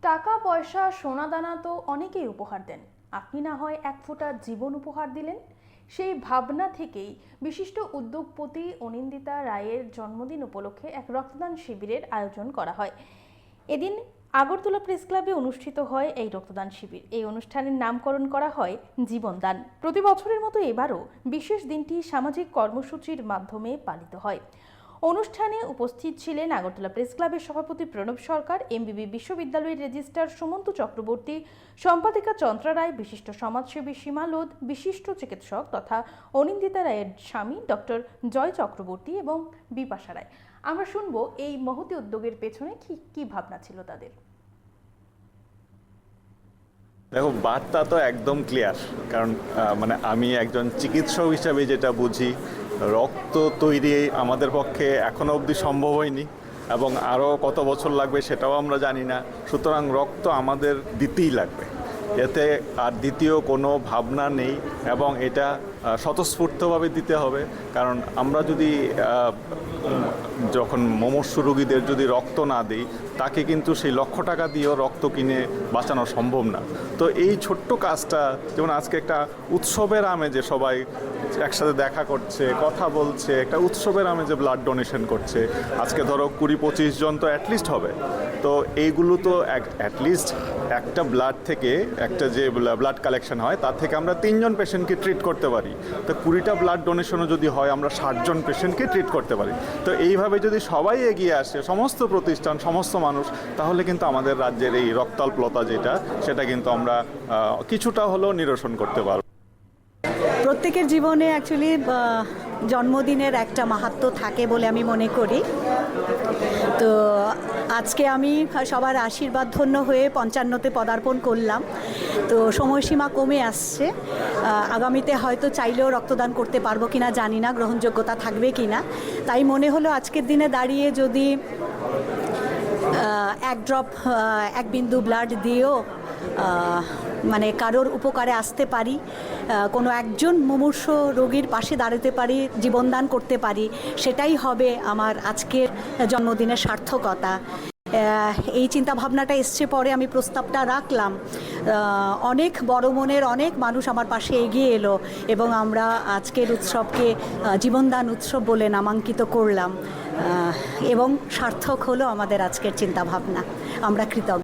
টাকা পয়সা সোনা দানা তো অনেকেই উপহার দেন, আপনি না হয় এক ফোঁটা জীবন উপহার দিলেন। সেই ভাবনা থেকেই বিশিষ্ট উদ্যোগপতি অনিন্দিতা রায়ের জন্মদিন উপলক্ষে এক রক্তদান শিবিরের আয়োজন করা হয়। এদিন আগরতলা প্রেস ক্লাবে অনুষ্ঠিত হয় এই রক্তদান শিবির। এই অনুষ্ঠানের নামকরণ করা হয় জীবনদান। প্রতি বছরের মতো এবারও বিশেষ দিনটি সামাজিক কর্মসূচির মাধ্যমে পালিত হয়। অনুষ্ঠানে উপস্থিত ছিলেন আগরতলা প্রেস ক্লাবের সভাপতি প্রণব সরকার, এমবিবি বিশ্ববিদ্যালয়ের রেজিস্ট্রার সুমন্ত চক্রবর্তী, সম্পাদিকা চন্দ্রা রায়, বিশিষ্ট সমাজসেবী সীমা লোধ, বিশিষ্ট চিকিৎসক তথা অনিন্দিতা রায়ের স্বামী ডক্টর জয় চক্রবর্তী এবং বিপাশা রায়। আমরা শুনবো এই মহতী উদ্যোগের পেছনে কি ভাবনা ছিল তাদের। দেখো, বার্তা তো একদম ক্লিয়ার, কারণ আমি একজন চিকিৎসক হিসাবে যেটা বুঝি, রক্ত তৈরি আমাদের পক্ষে এখনো অবধি সম্ভব হয়নি এবং আরও কত বছর লাগবে সেটাও আমরা জানি না। সুতরাং রক্ত আমাদের দিতেই লাগবে, এতে আর দ্বিতীয় কোনো ভাবনা নেই এবং এটা স্বতঃস্ফূর্তভাবে দিতে হবে। কারণ আমরা যদি যখন মুমূর্ষু রোগীদের যদি রক্ত না দিই, তাকে কিন্তু সেই লক্ষ টাকা দিয়েও রক্ত কিনে বাঁচানো সম্ভব না। তো এই ছোট্ট কাজটা, যেমন আজকে একটা উৎসবের আমেজে সবাই একসাথে দেখা করছে, কথা বলছে, একটা উৎসবের আমেজে ব্লাড ডোনেশন করছে। আজকে ধরো 20-25 জন তো অ্যাটলিস্ট হবে। তো এইগুলো তো অ্যাটলিস্ট একটা ব্লাড থেকে, একটা যে ব্লাড কালেকশন হয় তার থেকে আমরা 3 জন পেশেন্টকে ট্রিট করতে পারি। তো 20টা ব্লাড ডোনেশনও যদি হয়, আমরা 60 জন পেশেন্টকে ট্রিট করতে পারি। তো এইভাবে যদি সবাই এগিয়ে আসে, সমস্ত প্রতিষ্ঠান, সমস্ত মানুষ, তাহলে কিন্তু আমাদের রাজ্যের এই রক্তাল্পতা সেটা কিন্তু আমরা কিছুটা হলেও নিরসন করতে পারব। প্রত্যেকের জীবনে অ্যাকচুয়ালি জন্মদিনের একটা মাহাত্ম্য থাকে বলে আমি মনে করি। তো আজকে আমি সবার আশীর্বাদ ধন্য হয়ে 55তে পদার্পণ করলাম। তো সময়সীমা কমে আসছে, আগামীতে হয়তো চাইলেও রক্তদান করতে পারবো কিনা জানি না, গ্রহণযোগ্যতা থাকবে কিনা। তাই মনে হলো আজকের দিনে দাঁড়িয়ে যদি এক বিন্দু ব্লাড দিয়েও কারোর উপকারে আসতে পারি, কোনো একজন মুমূর্ষ রোগীর পাশে দাঁড়াতে পারি, জীবনদান করতে পারি, সেটাই হবে আমার আজকের জন্মদিনের সার্থকতা। এই চিন্তা ভাবনাটা এসছে পরে আমি প্রস্তাবটা রাখলাম। অনেক বড় মনের অনেক মানুষ আমার পাশে এগিয়ে এলো এবং আমরা আজকের উৎসবকে জীবনদান উৎসব বলে নামাঙ্কিত করলাম এবং সার্থক হলো আমাদের আজকের চিন্তা ভাবনা। আমরা কৃতজ্ঞ।